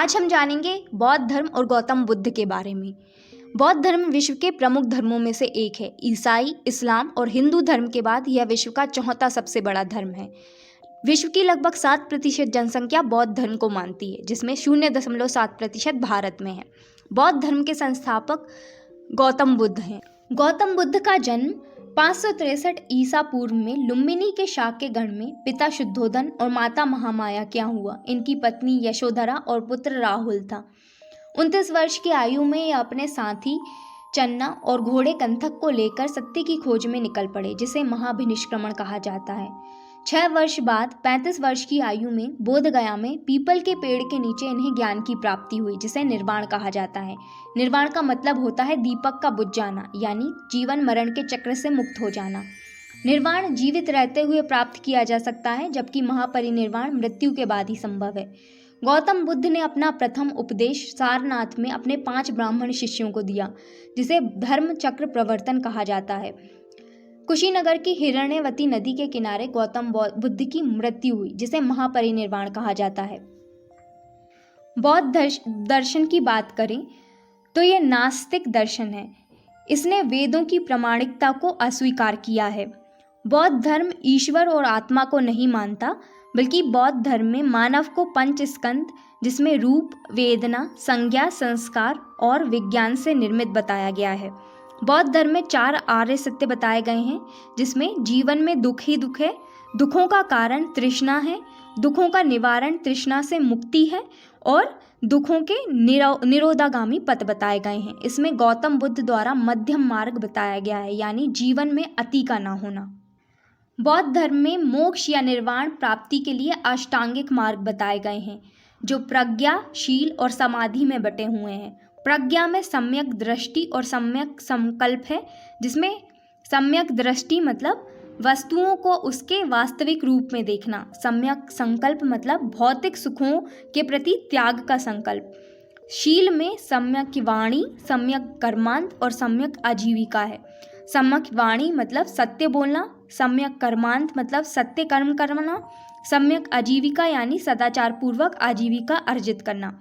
आज हम जानेंगे बौद्ध धर्म और गौतम बुद्ध के बारे में। बौद्ध धर्म विश्व के प्रमुख धर्मों में से एक है। ईसाई, इस्लाम और हिंदू धर्म के बाद यह विश्व का चौथा सबसे बड़ा धर्म है। विश्व की लगभग 7% जनसंख्या बौद्ध धर्म को मानती है, जिसमें 0.7% भारत में है। बौद्ध धर्म के संस्थापक गौतम बुद्ध हैं। गौतम बुद्ध का जन्म 563 ईसा पूर्व में लुम्बिनी के शाक्यगढ़ में पिता शुद्धोधन और माता महामाया के यहाँ हुआ। इनकी पत्नी यशोधरा और पुत्र राहुल था। 29 वर्ष की आयु में यह अपने साथी चन्ना और घोड़े कंथक को लेकर सत्य की खोज में निकल पड़े, जिसे महाभिनिष्क्रमण कहा जाता है। 6 वर्ष बाद 35 वर्ष की आयु में बोधगया में पीपल के पेड़ के नीचे इन्हें ज्ञान की प्राप्ति हुई, जिसे निर्वाण कहा जाता है। निर्वाण का मतलब होता है दीपक का बुझ जाना, यानी जीवन मरण के चक्र से मुक्त हो जाना। निर्वाण जीवित रहते हुए प्राप्त किया जा सकता है, जबकि महापरिनिर्वाण मृत्यु के बाद ही संभव है। गौतम बुद्ध ने अपना प्रथम उपदेश सारनाथ में अपने 5 ब्राह्मण शिष्यों को दिया, जिसे धर्म चक्र प्रवर्तन कहा जाता है। कुशीनगर की हिरण्यवती नदी के किनारे गौतम बुद्ध की मृत्यु हुई, जिसे महापरिनिर्वाण कहा जाता है। बौद्ध दर्शन की बात करें तो यह नास्तिक दर्शन है। इसने वेदों की प्रामाणिकता को अस्वीकार किया है। बौद्ध धर्म ईश्वर और आत्मा को नहीं मानता, बल्कि बौद्ध धर्म में मानव को 5 स्कंध, जिसमें रूप, वेदना, संज्ञा, संस्कार और विज्ञान से निर्मित बताया गया है। बौद्ध धर्म में 4 आर्य सत्य बताए गए हैं, जिसमें जीवन में दुख ही दुख है, दुखों का कारण तृष्णा है, दुखों का निवारण तृष्णा से मुक्ति है और दुखों के निरोधागामी पथ बताए गए हैं। इसमें गौतम बुद्ध द्वारा मध्यम मार्ग बताया गया है, यानी जीवन में अति का ना होना। बौद्ध धर्म में मोक्ष या निर्वाण प्राप्ति के लिए अष्टांगिक मार्ग बताए गए हैं, जो प्रज्ञा, शील और समाधि में बटे हुए हैं। प्रज्ञा में सम्यक दृष्टि और सम्यक संकल्प है, जिसमें सम्यक दृष्टि मतलब वस्तुओं को उसके वास्तविक रूप में देखना। सम्यक संकल्प मतलब भौतिक सुखों के प्रति त्याग का संकल्प। शील में सम्यक वाणी, सम्यक कर्मांत और सम्यक आजीविका है। सम्यक वाणी मतलब सत्य बोलना, सम्यक कर्मांत मतलब सत्य कर्म करना, सम्यक आजीविका यानी सदाचार पूर्वक आजीविका अर्जित करना।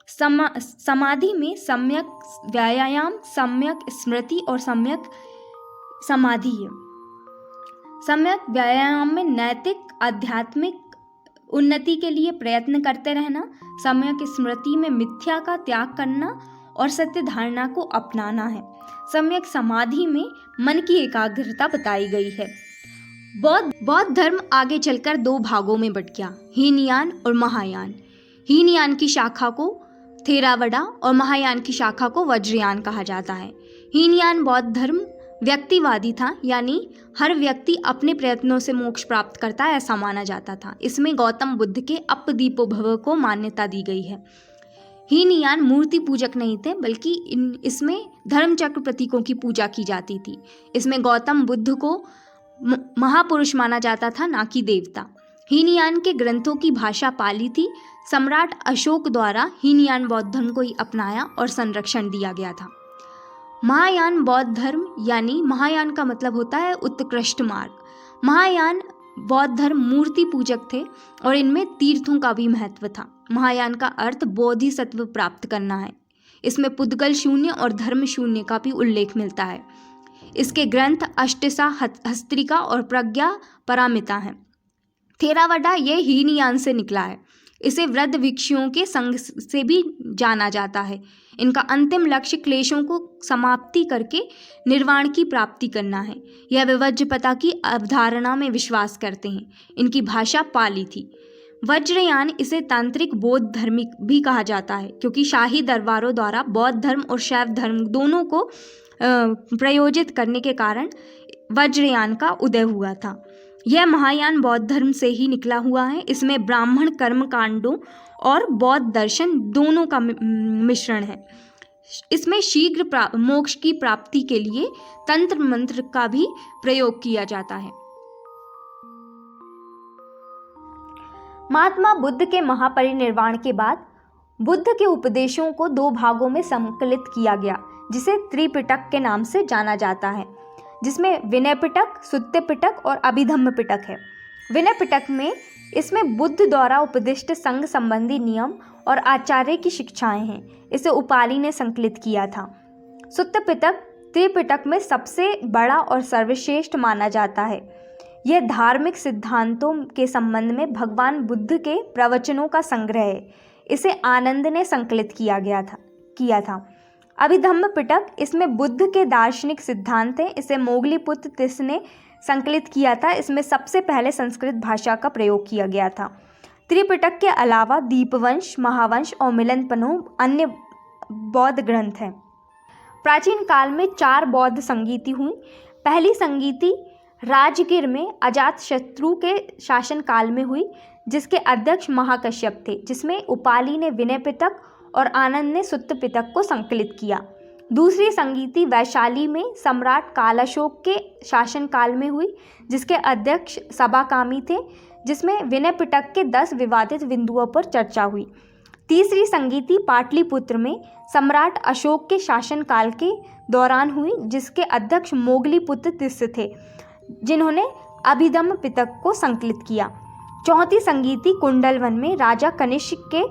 समाधि में सम्यक व्यायाम, सम्यक स्मृति और सम्यक समाधि है। सम्यक व्यायाम में नैतिक आध्यात्मिक उन्नति के लिए प्रयत्न करते रहना, सम्यक स्मृति में मिथ्या का त्याग करना और सत्य धारणा को अपनाना है। सम्यक समाधि में मन की एकाग्रता बताई गई है। बौद्ध धर्म आगे चलकर 2 भागों में बट गया, हीनयान और महायान। हीनयान की शाखा को थेरावड़ा और महायान की शाखा को वज्रयान कहा जाता है। हीनयान बौद्ध धर्म व्यक्तिवादी था, यानी हर व्यक्ति अपने प्रयत्नों से मोक्ष प्राप्त करता है, ऐसा माना जाता था। इसमें गौतम बुद्ध के अपदीपोभव को मान्यता दी गई है। हीनयान मूर्ति पूजक नहीं थे, बल्कि इसमें धर्मचक्र प्रतीकों की पूजा की जाती थी। इसमें गौतम बुद्ध को महापुरुष माना जाता था, ना कि देवता। हीनयान के ग्रंथों की भाषा पाली थी। सम्राट अशोक द्वारा हीनयान बौद्ध धर्म को ही अपनाया और संरक्षण दिया गया था। महायान बौद्ध धर्म, यानी महायान का मतलब होता है उत्कृष्ट मार्ग। महायान बौद्ध धर्म मूर्ति पूजक थे और इनमें तीर्थों का भी महत्व था। महायान का अर्थ बोधिसत्व प्राप्त करना है। इसमें पुद्गल शून्य और धर्म शून्य का भी उल्लेख मिलता है। इसके ग्रंथ अष्टसा, हस्त्रिका और प्रज्ञा पारमिता हैं। थेरावड़ा ये हीनयान से निकला है। इसे वृद्ध भिक्षुओं के संघ से भी जाना जाता है। इनका अंतिम लक्ष्य क्लेशों को समाप्ति करके निर्वाण की प्राप्ति करना है। यह विवज्रपता की अवधारणा में विश्वास करते हैं। इनकी भाषा पाली थी। वज्रयान इसे तांत्रिक बौद्ध धर्म भी कहा जाता है, क्योंकि शाही दरबारों द्वारा बौद्ध धर्म और शैव धर्म दोनों को प्रयोजित करने के कारण वज्रयान का उदय हुआ था। यह महायान बौद्ध धर्म से ही निकला हुआ है। इसमें ब्राह्मण कर्म कांडों और बौद्ध दर्शन दोनों का मिश्रण है। इसमें शीघ्र मोक्ष की प्राप्ति के लिए तंत्र मंत्र का भी प्रयोग किया जाता है। महात्मा बुद्ध के महापरिनिर्वाण के बाद बुद्ध के उपदेशों को 2 भागों में संकलित किया गया, जिसे त्रिपिटक के नाम से जाना जाता है, जिसमें विनय पिटक, सुत्त पिटक और अभिधम्म पिटक है। विनय पिटक में इसमें बुद्ध द्वारा उपदिष्ट संघ संबंधी नियम और आचार्य की शिक्षाएं हैं। इसे उपाली ने संकलित किया था। सुत्त पिटक त्रिपिटक में सबसे बड़ा और सर्वश्रेष्ठ माना जाता है। यह धार्मिक सिद्धांतों के संबंध में भगवान बुद्ध के प्रवचनों का संग्रह है। इसे आनंद ने संकलित किया था। अभिधम्म पिटक, इसमें बुद्ध के दार्शनिक सिद्धांत हैं। इसे मोगलीपुत्र तिस्स ने संकलित किया था। इसमें सबसे पहले संस्कृत भाषा का प्रयोग किया गया था। त्रिपिटक के अलावा दीपवंश, महावंश और मिलन अन्य बौद्ध ग्रंथ हैं। प्राचीन काल में 4 बौद्ध संगीति हुई। पहली संगीति राजगिर में अजातशत्रु के शासनकाल में हुई, जिसके अध्यक्ष महाकश्यप थे, जिसमें उपाली ने विनय पिटक और आनंद ने सुत्त पिटक को संकलित किया। दूसरी संगीति वैशाली में सम्राट कालाशोक के शासनकाल में हुई, जिसके अध्यक्ष सबाकामी थे, जिसमें विनय पिटक के 10 विवादित बिंदुओं पर चर्चा हुई। तीसरी संगीति पाटलिपुत्र में सम्राट अशोक के शासनकाल के दौरान हुई, जिसके अध्यक्ष मोगलीपुत्र तिस्स थे, जिन्होंने अभिधम्म पिटक को संकलित किया। चौथी संगीति कुंडलवन में राजा कनिष्क के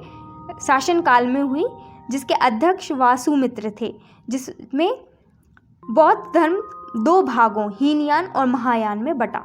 शासनकाल में हुई, जिसके अध्यक्ष वासुमित्र थे, जिसमें बौद्ध धर्म 2 भागों हीनयान और महायान में बटा।